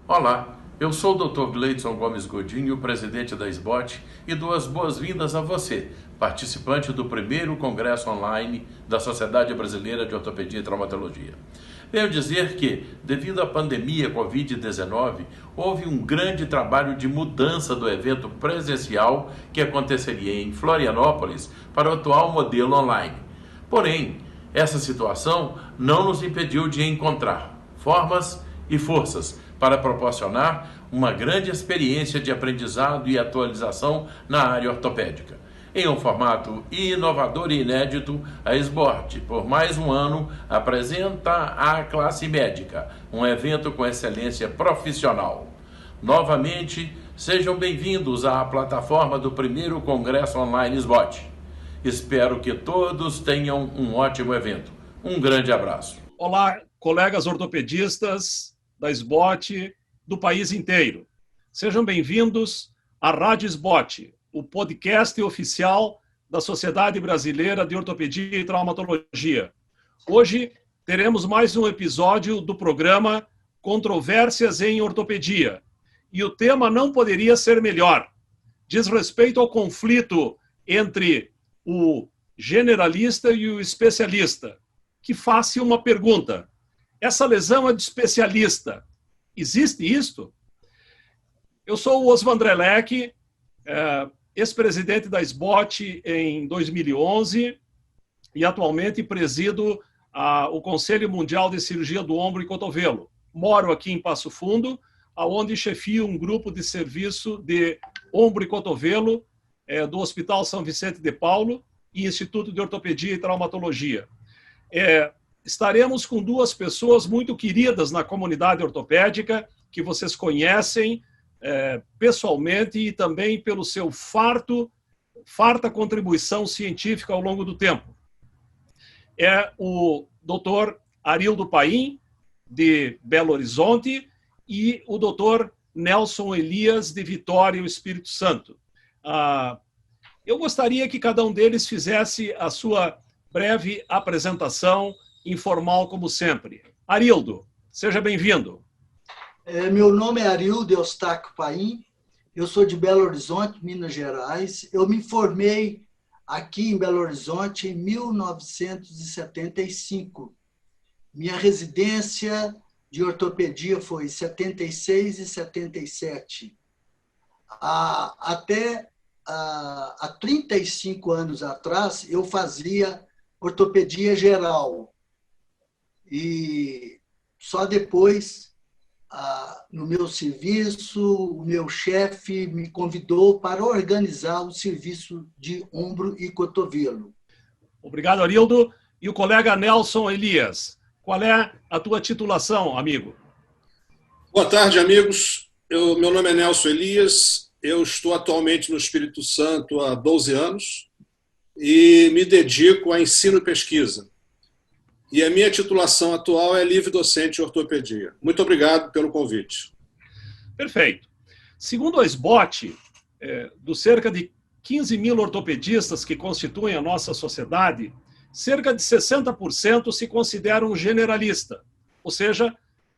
Olá, eu sou o Dr. Gleidson Gomes Godinho, presidente da SBOT, e dou as boas-vindas a você, participante do primeiro congresso online da Sociedade Brasileira de Ortopedia e Traumatologia. Venho dizer que, devido à pandemia Covid-19, houve um grande trabalho de mudança do evento presencial que aconteceria em Florianópolis para o atual modelo online. Porém, essa situação não nos impediu de encontrar formas e forças para proporcionar uma grande experiência de aprendizado e atualização na área ortopédica. Em um formato inovador e inédito, a SBOT, por mais um ano, apresenta a Classe Médica, um evento com excelência profissional. Novamente, sejam bem-vindos à plataforma do primeiro Congresso Online SBOT. Espero que todos tenham um ótimo evento. Um grande abraço. Olá, colegas ortopedistas da SBOT do país inteiro. Sejam bem-vindos à Rádio SBOT, o podcast oficial da Sociedade Brasileira de Ortopedia e Traumatologia. Hoje teremos mais um episódio do programa Controvérsias em Ortopedia. E o tema não poderia ser melhor. Diz respeito ao conflito entre o generalista e o especialista, que faça uma pergunta. Essa lesão é de especialista. Existe isto? Eu sou o Oswandré Leck, ex-presidente da SBOT em 2011 e atualmente presido o Conselho Mundial de Cirurgia do Ombro e Cotovelo. Moro aqui em Passo Fundo, onde chefio um grupo de serviço de ombro e cotovelo do Hospital São Vicente de Paulo e Instituto de Ortopedia e Traumatologia. Estaremos com duas pessoas muito queridas na comunidade ortopédica, que vocês conhecem pessoalmente e também pelo seu farta contribuição científica ao longo do tempo. É o Dr. Arildo Paim, de Belo Horizonte, e o Dr. Nelson Elias, de Vitória, Espírito Santo. Eu gostaria que cada um deles fizesse a sua breve apresentação, informal como sempre. Arildo, seja bem-vindo. Meu nome é Arildo Eustáquio Paim, eu sou de Belo Horizonte, Minas Gerais. Eu me formei aqui em Belo Horizonte em 1975. Minha residência de ortopedia foi em 76 e 77. Até há 35 anos atrás, eu fazia ortopedia geral. E só depois, no meu serviço, o meu chefe me convidou para organizar o serviço de ombro e cotovelo. Obrigado, Arildo. E o colega Nelson Elias, qual é a tua titulação, amigo? Boa tarde, amigos. Meu nome é Nelson Elias, eu estou atualmente no Espírito Santo há 12 anos e me dedico a ensino e pesquisa. E a minha titulação atual é livre docente em ortopedia. Muito obrigado pelo convite. Perfeito. Segundo a SBOT, dos cerca de 15 mil ortopedistas que constituem a nossa sociedade, cerca de 60% se consideram generalista, ou seja,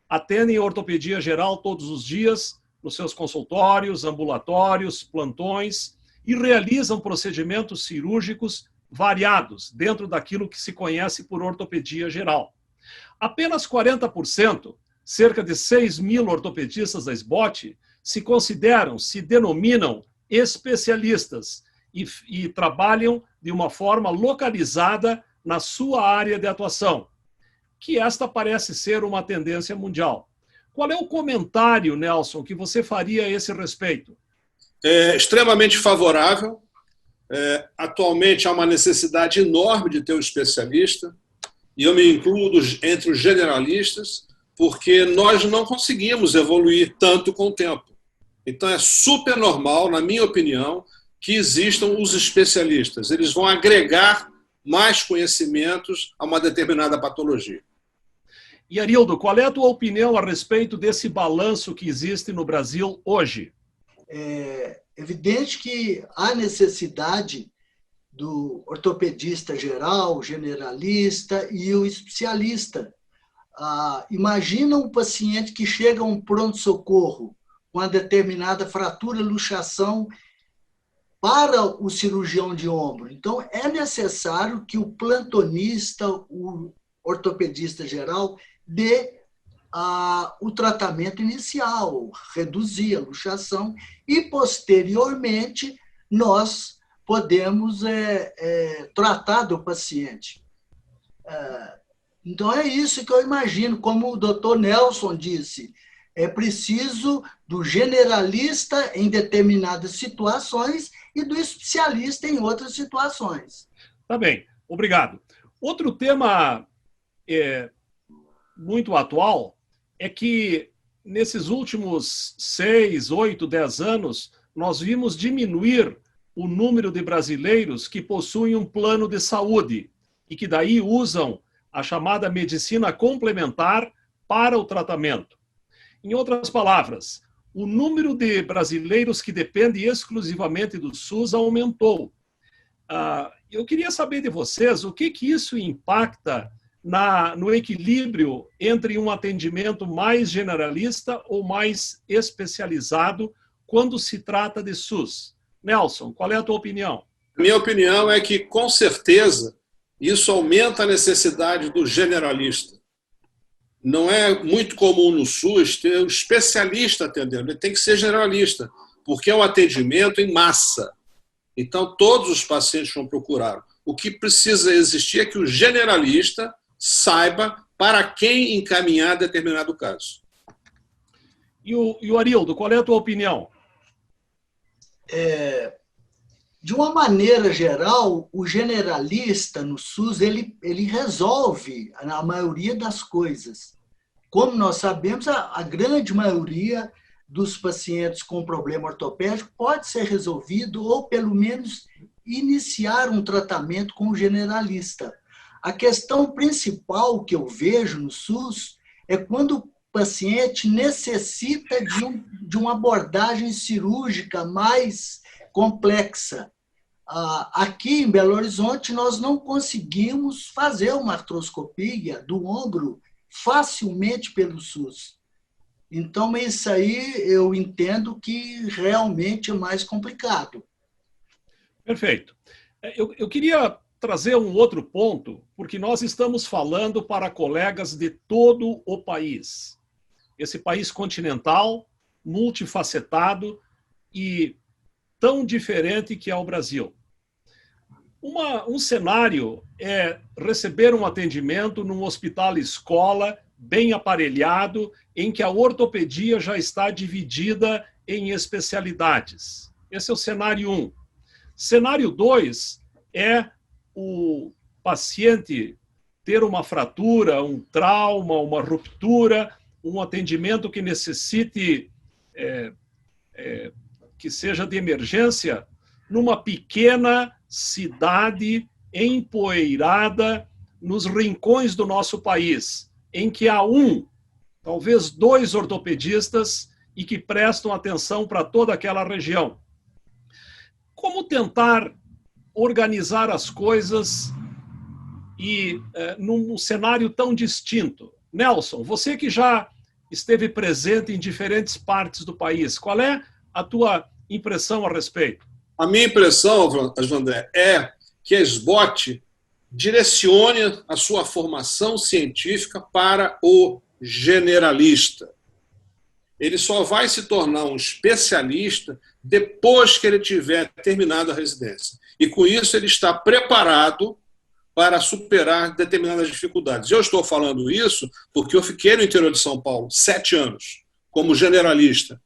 atendem a ortopedia geral todos os dias, nos seus consultórios, ambulatórios, plantões, e realizam procedimentos cirúrgicos variados dentro daquilo que se conhece por ortopedia geral. Apenas 40%, cerca de 6 mil ortopedistas da SBOT, se denominam especialistas e trabalham de uma forma localizada na sua área de atuação, que esta parece ser uma tendência mundial. Qual é o comentário, Nelson, que você faria a esse respeito? Extremamente favorável. Atualmente há uma necessidade enorme de ter um especialista, e eu me incluo entre os generalistas, porque nós não conseguimos evoluir tanto com o tempo. Então é super normal, na minha opinião, que existam os especialistas. Eles vão agregar mais conhecimentos a uma determinada patologia. E, Arildo, qual é a tua opinião a respeito desse balanço que existe no Brasil hoje? É evidente que há necessidade do ortopedista geral, generalista e o especialista. Imagina um paciente que chega a um pronto-socorro com uma determinada fratura, luxação, para o cirurgião de ombro. Então, é necessário que o plantonista, o ortopedista geral, dê o tratamento inicial, reduzir a luxação, e, posteriormente, nós podemos tratar do paciente. Então, é isso que eu imagino, como o doutor Nelson disse, é preciso do generalista em determinadas situações e do especialista em outras situações. Tá bem, obrigado. Outro tema muito atual é que, nesses últimos 6, 8, 10 anos, nós vimos diminuir o número de brasileiros que possuem um plano de saúde e que daí usam a chamada medicina complementar para o tratamento. Em outras palavras, o número de brasileiros que depende exclusivamente do SUS aumentou. Eu queria saber de vocês o que isso impacta no equilíbrio entre um atendimento mais generalista ou mais especializado quando se trata de SUS. Nelson, qual é a tua opinião? Minha opinião é que, com certeza, isso aumenta a necessidade do generalista. Não é muito comum no SUS ter um especialista atendendo, ele tem que ser generalista, porque é um atendimento em massa. Então, todos os pacientes vão procurar. O que precisa existir é que o generalista saiba para quem encaminhar determinado caso. E o Arildo, qual é a tua opinião? De uma maneira geral, o generalista no SUS, ele resolve a maioria das coisas. Como nós sabemos, a grande maioria dos pacientes com problema ortopédico pode ser resolvido ou, pelo menos, iniciar um tratamento com o generalista. A questão principal que eu vejo no SUS é quando o paciente necessita de uma abordagem cirúrgica mais complexa. Aqui em Belo Horizonte, nós não conseguimos fazer uma artroscopia do ombro facilmente pelo SUS. Então, isso aí eu entendo que realmente é mais complicado. Perfeito. Eu queria trazer um outro ponto, porque nós estamos falando para colegas de todo o país. Esse país continental, multifacetado e tão diferente que é o Brasil. Um cenário é receber um atendimento num hospital-escola bem aparelhado, em que a ortopedia já está dividida em especialidades. Esse é o cenário 1. Cenário 2 é o paciente ter uma fratura, um trauma, uma ruptura, um atendimento que necessite que seja de emergência numa pequena cidade empoeirada nos rincões do nosso país, em que há talvez 2 ortopedistas e que prestam atenção para toda aquela região. Como tentar organizar as coisas num cenário tão distinto? Nelson, você que já esteve presente em diferentes partes do país, qual é a tua impressão a respeito? A minha impressão, Vandré, é que a SBOT direcione a sua formação científica para o generalista. Ele só vai se tornar um especialista depois que ele tiver terminado a residência. E com isso ele está preparado para superar determinadas dificuldades. Eu estou falando isso porque eu fiquei no interior de São Paulo 7 anos como generalista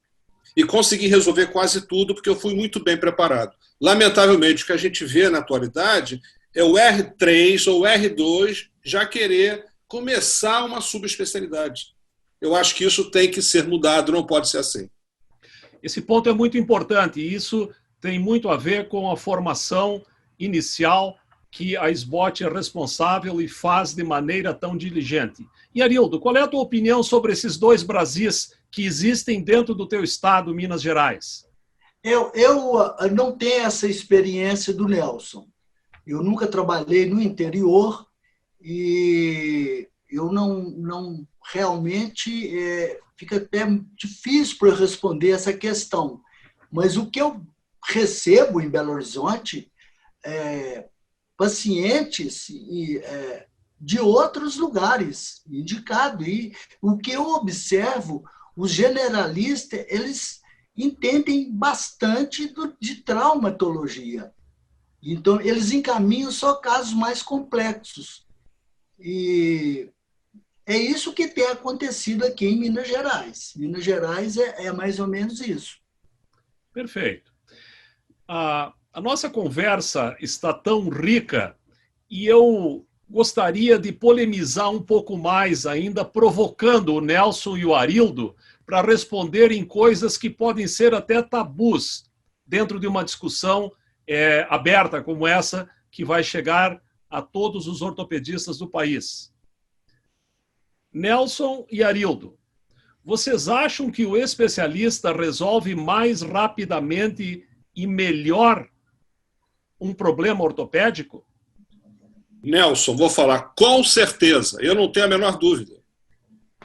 e consegui resolver quase tudo porque eu fui muito bem preparado. Lamentavelmente, o que a gente vê na atualidade é o R3 ou o R2 já querer começar uma subespecialidade. Eu acho que isso tem que ser mudado, não pode ser assim. Esse ponto é muito importante e isso tem muito a ver com a formação inicial que a SBOT é responsável e faz de maneira tão diligente. E, Arildo, qual é a tua opinião sobre esses 2 Brasis que existem dentro do teu estado, Minas Gerais? Eu não tenho essa experiência do Nelson. Eu nunca trabalhei no interior e eu não realmente fica até difícil para eu responder essa questão. Mas o que eu recebo em Belo Horizonte pacientes de outros lugares, indicado. E o que eu observo, os generalistas, eles entendem bastante de traumatologia. Então, eles encaminham só casos mais complexos. E é isso que tem acontecido aqui em Minas Gerais. Minas Gerais é mais ou menos isso. Perfeito. A nossa conversa está tão rica e eu gostaria de polemizar um pouco mais ainda, provocando o Nelson e o Arildo para responderem coisas que podem ser até tabus dentro de uma discussão aberta como essa, que vai chegar a todos os ortopedistas do país. Nelson e Arildo, vocês acham que o especialista resolve mais rapidamente e melhor um problema ortopédico? Nelson, vou falar com certeza, eu não tenho a menor dúvida.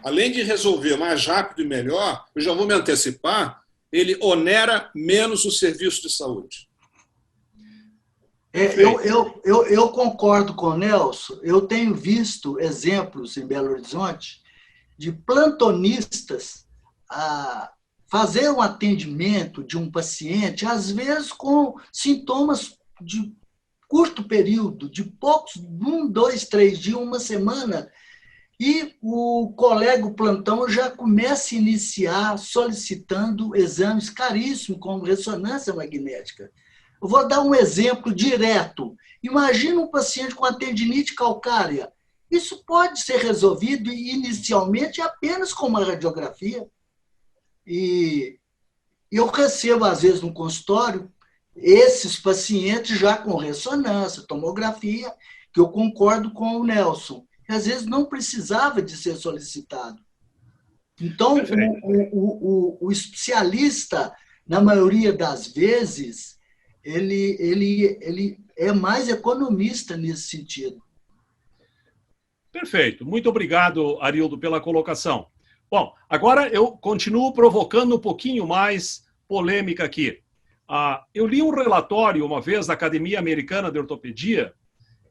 Além de resolver mais rápido e melhor, eu já vou me antecipar, ele onera menos o serviço de saúde. Eu concordo com o Nelson. Eu tenho visto exemplos em Belo Horizonte de plantonistas fazer um atendimento de um paciente, às vezes com sintomas de curto período, de poucos, 1, 2, 3 dias, uma semana, e o colega o plantão já começa a iniciar solicitando exames caríssimos, como ressonância magnética. Eu vou dar um exemplo direto. Imagina um paciente com a tendinite calcária. Isso pode ser resolvido inicialmente apenas com uma radiografia. E eu recebo, às vezes, no consultório, esses pacientes já com ressonância, tomografia, que eu concordo com o Nelson, que às vezes não precisava de ser solicitado. Então, o especialista, na maioria das vezes, ele é mais economista nesse sentido. Perfeito. Muito obrigado, Arildo, pela colocação. Bom, agora eu continuo provocando um pouquinho mais polêmica aqui. Eu li um relatório uma vez da Academia Americana de Ortopedia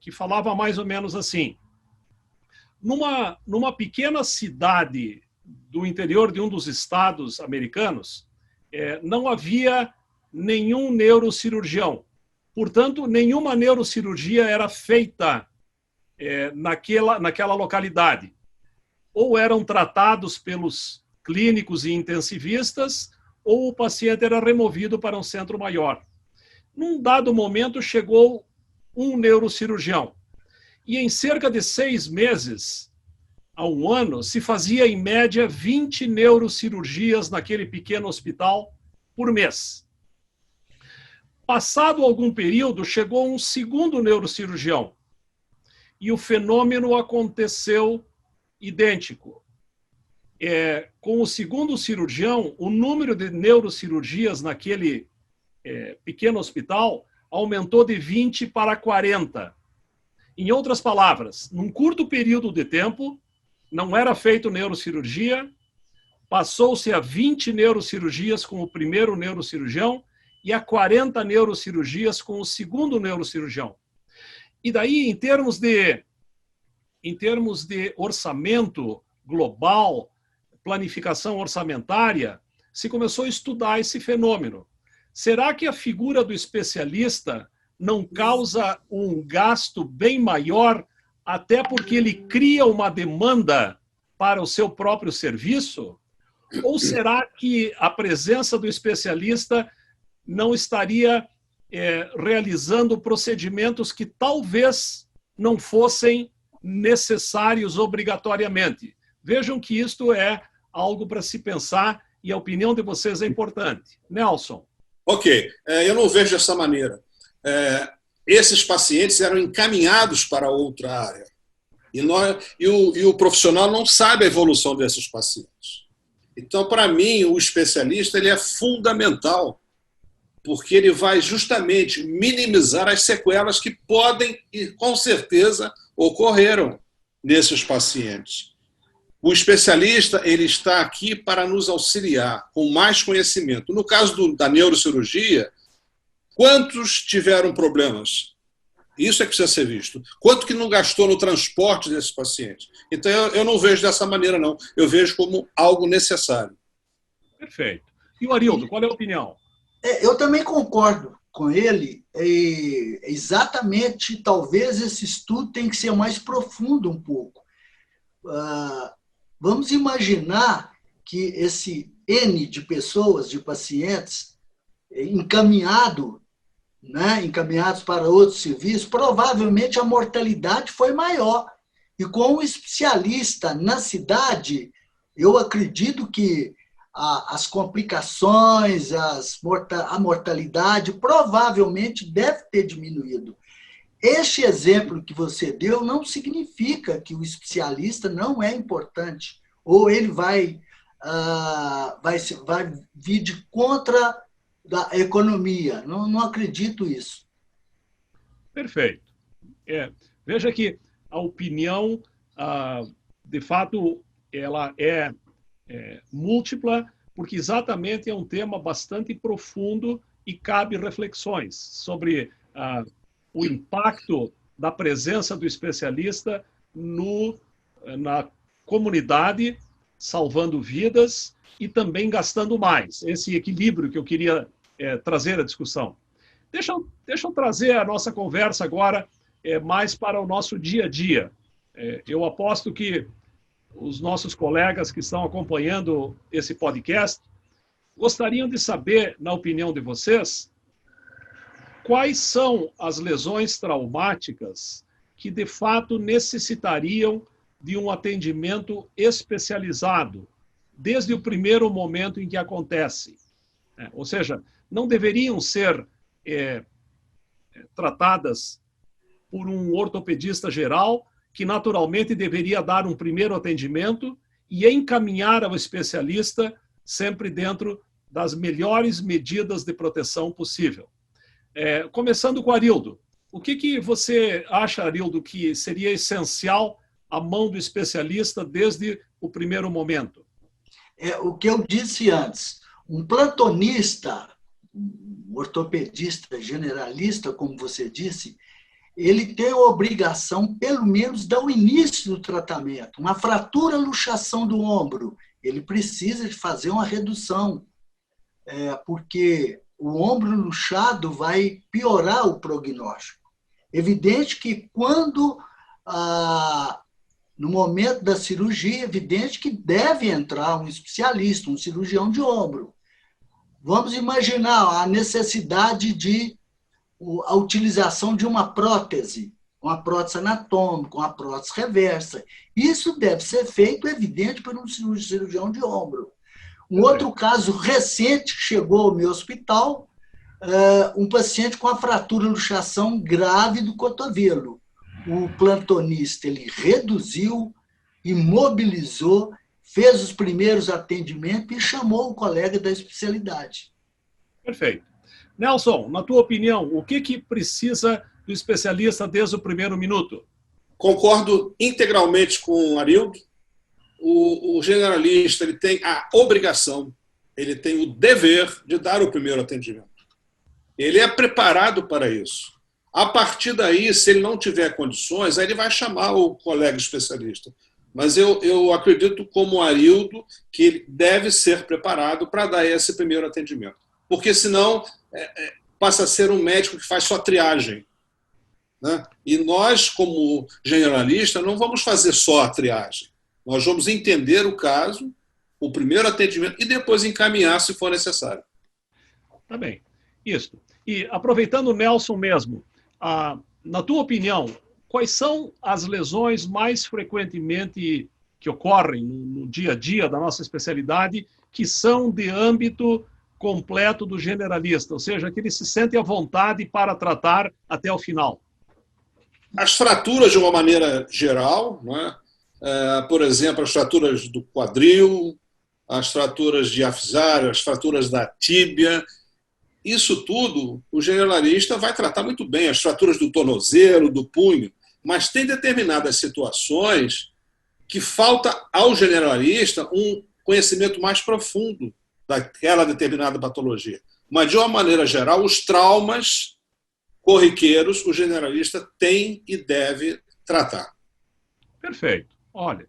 que falava mais ou menos assim: numa pequena cidade do interior de um dos estados americanos, não havia nenhum neurocirurgião. Portanto, nenhuma neurocirurgia era feita naquela localidade. Ou eram tratados pelos clínicos e intensivistas, ou o paciente era removido para um centro maior. Num dado momento, chegou um neurocirurgião. E em cerca de 6 meses a 1 ano, se fazia, em média, 20 neurocirurgias naquele pequeno hospital por mês. Passado algum período, chegou um segundo neurocirurgião. E o fenômeno aconteceu idêntico. Com o segundo cirurgião, o número de neurocirurgias naquele pequeno hospital aumentou de 20 para 40. Em outras palavras, num curto período de tempo, não era feito neurocirurgia, passou-se a 20 neurocirurgias com o primeiro neurocirurgião e a 40 neurocirurgias com o segundo neurocirurgião. E daí, em termos de orçamento global, planificação orçamentária, se começou a estudar esse fenômeno. Será que a figura do especialista não causa um gasto bem maior, até porque ele cria uma demanda para o seu próprio serviço? Ou será que a presença do especialista não estaria realizando procedimentos que talvez não fossem necessários obrigatoriamente? Vejam que isto é algo para se pensar e a opinião de vocês é importante. Nelson. Ok, eu não vejo dessa maneira. Esses pacientes eram encaminhados para outra área. E o profissional não sabe a evolução desses pacientes. Então, para mim, o especialista ele é fundamental, porque ele vai justamente minimizar as sequelas que podem e com certeza ocorreram. nesses pacientes. O especialista ele está aqui para nos auxiliar com mais conhecimento. No caso da neurocirurgia, quantos tiveram problemas? Isso é que precisa ser visto. Quanto que não gastou no transporte desses pacientes? Então, eu não vejo dessa maneira, não. Eu vejo como algo necessário. Perfeito. E o Arildo, qual é a opinião? Eu também concordo com ele. Exatamente, talvez esse estudo tenha que ser mais profundo um pouco. Vamos imaginar que esse N de pessoas, de pacientes, encaminhados para outros serviços, provavelmente a mortalidade foi maior. E com um especialista na cidade, eu acredito que as complicações, a mortalidade provavelmente deve ter diminuído. Este exemplo que você deu não significa que o especialista não é importante, ou ele vai vir de contra da economia. Não acredito isso. Perfeito. Veja que a opinião, de fato, ela é múltipla, porque exatamente é um tema bastante profundo e cabe reflexões sobre o impacto da presença do especialista na comunidade, salvando vidas e também gastando mais. Esse equilíbrio que eu queria trazer à discussão. Deixa eu trazer a nossa conversa agora mais para o nosso dia a dia. Eu aposto que os nossos colegas que estão acompanhando esse podcast gostariam de saber, na opinião de vocês, quais são as lesões traumáticas que, de fato, necessitariam de um atendimento especializado, desde o primeiro momento em que acontece. Ou seja, não deveriam ser tratadas por um ortopedista geral, que naturalmente deveria dar um primeiro atendimento e encaminhar ao especialista sempre dentro das melhores medidas de proteção possível. Começando com o Arildo. O que você acha, Arildo, que seria essencial à mão do especialista desde o primeiro momento? O que eu disse antes. Um plantonista, um ortopedista generalista, como você disse, ele tem a obrigação, pelo menos, de dar o início do tratamento. Uma fratura, luxação do ombro, ele precisa de fazer uma redução, porque o ombro luxado vai piorar o prognóstico. Evidente que quando, no momento da cirurgia, evidente que deve entrar um especialista, um cirurgião de ombro. Vamos imaginar a necessidade de a utilização de uma prótese anatômica, uma prótese reversa. Isso deve ser feito, evidente, por um cirurgião de ombro. Um outro caso recente que chegou ao meu hospital, um paciente com a fratura luxação grave do cotovelo. O plantonista ele reduziu, imobilizou, fez os primeiros atendimentos e chamou o colega da especialidade. Perfeito. Nelson, na tua opinião, o que precisa do especialista desde o primeiro minuto? Concordo integralmente com o Arildo. O generalista ele tem a obrigação, ele tem o dever de dar o primeiro atendimento. Ele é preparado para isso. A partir daí, se ele não tiver condições, aí ele vai chamar o colega especialista. Mas eu acredito, como o Arildo, que ele deve ser preparado para dar esse primeiro atendimento. Porque senão passa a ser um médico que faz só triagem. Né? E nós, como generalista, não vamos fazer só a triagem. Nós vamos entender o caso, o primeiro atendimento e depois encaminhar se for necessário. Tá bem. Isso. E aproveitando o Nelson mesmo, na tua opinião, quais são as lesões mais frequentemente que ocorrem no dia a dia da nossa especialidade que são de âmbito completo do generalista, ou seja, que ele se sente à vontade para tratar até o final? As fraturas, de uma maneira geral, né? Por exemplo, as fraturas do quadril, as fraturas diafisárias, as fraturas da tíbia, isso tudo o generalista vai tratar muito bem, as fraturas do tornozelo, do punho, Mas tem determinadas situações que falta ao generalista um conhecimento mais profundo daquela determinada patologia. Mas, de uma maneira geral, os traumas corriqueiros o generalista tem e deve tratar. Perfeito. Olha,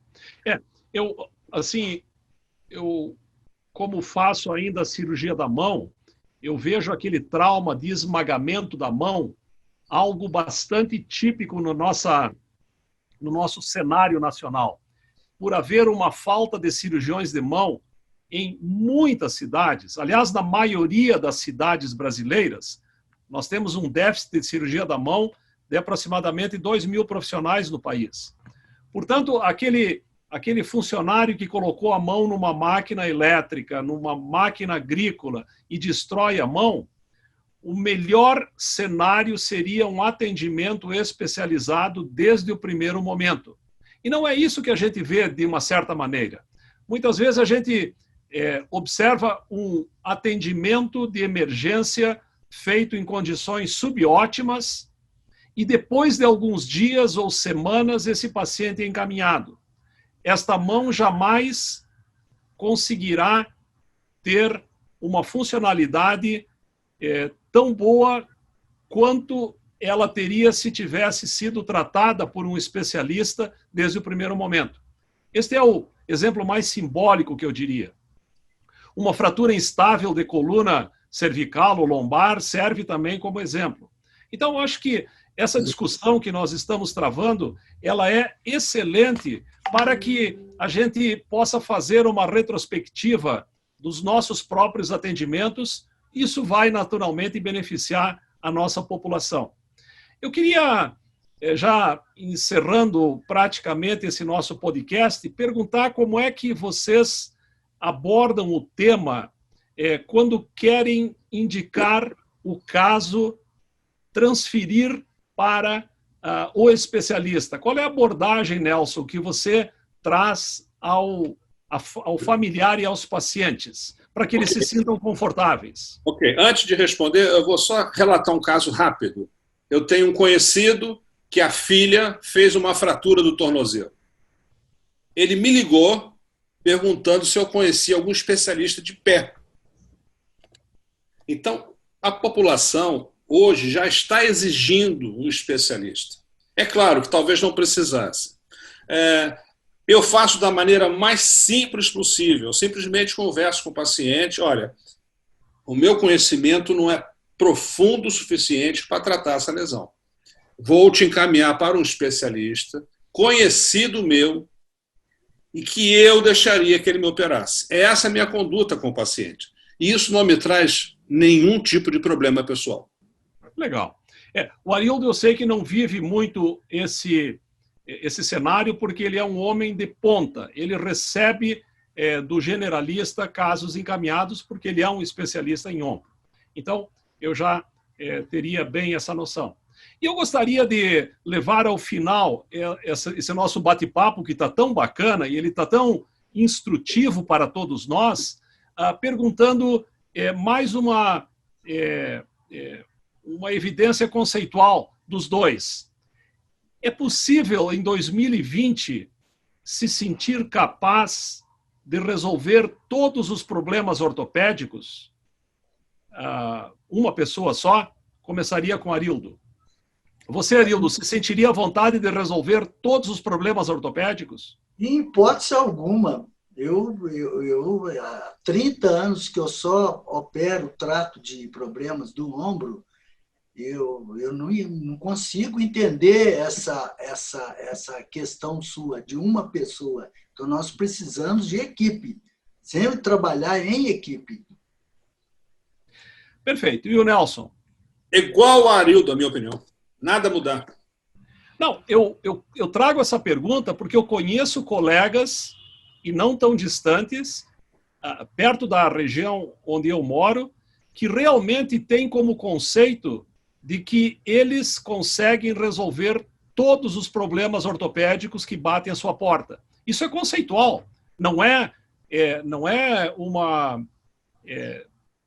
como faço ainda a cirurgia da mão, eu vejo aquele trauma de esmagamento da mão, algo bastante típico no nosso cenário nacional. Por haver uma falta de cirurgiões de mão em muitas cidades, aliás, na maioria das cidades brasileiras, nós temos um déficit de cirurgia da mão de aproximadamente 2.000 profissionais no país. Portanto, aquele funcionário que colocou a mão numa máquina elétrica, numa máquina agrícola e destrói a mão, o melhor cenário seria um atendimento especializado desde o primeiro momento. E não é isso que a gente vê de uma certa maneira. Muitas vezes a gente observa um atendimento de emergência feito em condições subótimas e depois de alguns dias ou semanas esse paciente é encaminhado. Esta mão jamais conseguirá ter uma funcionalidade tão boa quanto ela teria se tivesse sido tratada por um especialista desde o primeiro momento. Este é o exemplo mais simbólico que eu diria. Uma fratura instável de coluna cervical ou lombar serve também como exemplo. Então, eu acho que essa discussão que nós estamos travando, ela é excelente para que a gente possa fazer uma retrospectiva dos nossos próprios atendimentos. Isso vai naturalmente beneficiar a nossa população. Eu queria, já encerrando praticamente esse nosso podcast, perguntar como é que vocês abordam o tema quando querem indicar o caso, transferir para o especialista. Qual é a abordagem, Nelson, que você traz ao familiar e aos pacientes, para que eles se sintam confortáveis? Ok, antes de responder, eu vou só relatar um caso rápido. Eu tenho um conhecido que a filha fez uma fratura do tornozelo. Ele me ligou perguntando se eu conhecia algum especialista de pé. Então, a população hoje já está exigindo um especialista. É claro que talvez não precisasse. Eu faço da maneira mais simples possível. Eu simplesmente converso com o paciente. Olha, o meu conhecimento não é profundo o suficiente para tratar essa lesão. Vou te encaminhar para um especialista conhecido meu e que eu deixaria que ele me operasse. Essa é a minha conduta com o paciente. E isso não me traz nenhum tipo de problema pessoal. Legal. O Arildo, eu sei que não vive muito esse cenário porque ele é um homem de ponta. Ele recebe do generalista casos encaminhados porque ele é um especialista em ombro. Então, eu já teria bem essa noção. E eu gostaria de levar ao final esse nosso bate-papo que está tão bacana e ele está tão instrutivo para todos nós, perguntando mais uma evidência conceitual dos dois. É possível, em 2020, se sentir capaz de resolver todos os problemas ortopédicos? Uma pessoa só? Começaria com Arildo. Você, Arildo, se sentiria à vontade de resolver todos os problemas ortopédicos? Em hipótese alguma. Eu há 30 anos que eu só opero, trato de problemas do ombro, eu não consigo entender essa questão sua, de uma pessoa. Então, nós precisamos de equipe, sempre trabalhar em equipe. Perfeito. E o Nelson? Igual a Arildo, a minha opinião. Nada mudar. Não, eu trago essa pergunta porque eu conheço colegas, e não tão distantes, perto da região onde eu moro, que realmente têm como conceito de que eles conseguem resolver todos os problemas ortopédicos que batem à sua porta. Isso é conceitual, não é uma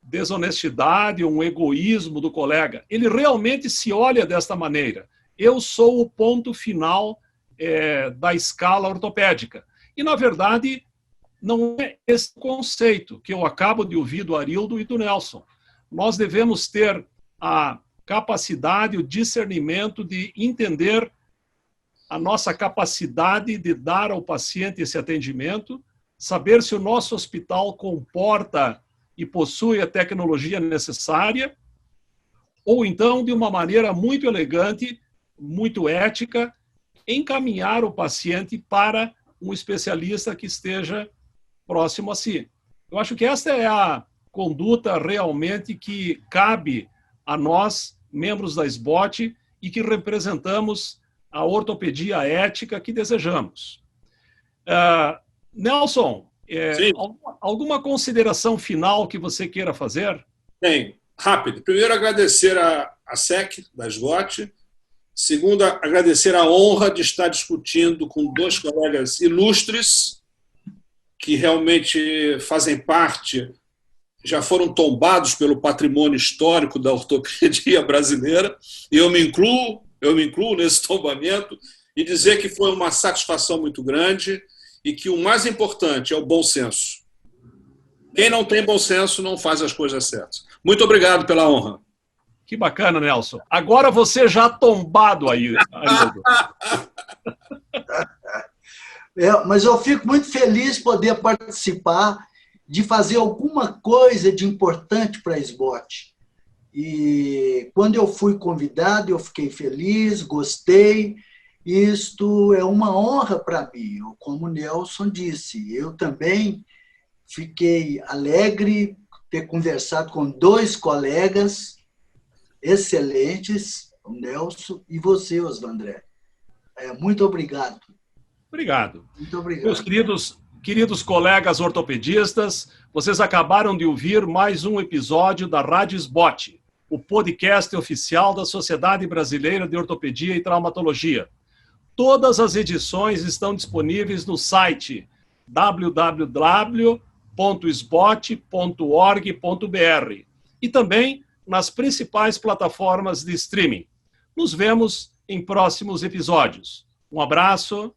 desonestidade, um egoísmo do colega. Ele realmente se olha desta maneira. eu sou o ponto final da escala ortopédica. E, na verdade, não é esse conceito que eu acabo de ouvir do Arildo e do Nelson. Nós devemos ter a capacidade, o discernimento de entender a nossa capacidade de dar ao paciente esse atendimento, saber se o nosso hospital comporta e possui a tecnologia necessária, ou então, de uma maneira muito elegante, muito ética, encaminhar o paciente para um especialista que esteja próximo a si. Eu acho que esta é a conduta realmente que cabe a nós, membros da SBOT, e que representamos a ortopedia ética que desejamos. Nelson, alguma consideração final que você queira fazer? Tem. Rápido. Primeiro, agradecer a SEC da SBOT. Segundo, agradecer a honra de estar discutindo com dois colegas ilustres que realmente fazem parte, já foram tombados pelo patrimônio histórico da ortopedia brasileira, e eu me incluo nesse tombamento, e dizer que foi uma satisfação muito grande e que o mais importante é o bom senso. Quem não tem bom senso não faz as coisas certas. Muito obrigado pela honra. Que bacana, Nelson. Agora você já tombado aí, Arildo. Mas eu fico muito feliz de poder participar, de fazer alguma coisa de importante para a SBOT. E quando eu fui convidado, eu fiquei feliz, gostei. Isto é uma honra para mim. Como o Nelson disse, eu também fiquei alegre ter conversado com dois colegas excelentes, o Nelson e você, Osvandré. Muito obrigado. Obrigado. Muito obrigado. Meus queridos colegas ortopedistas, vocês acabaram de ouvir mais um episódio da Rádio SBOT, o podcast oficial da Sociedade Brasileira de Ortopedia e Traumatologia. Todas as edições estão disponíveis no site www.sbot.org.br e também nas principais plataformas de streaming. Nos vemos em próximos episódios. Um abraço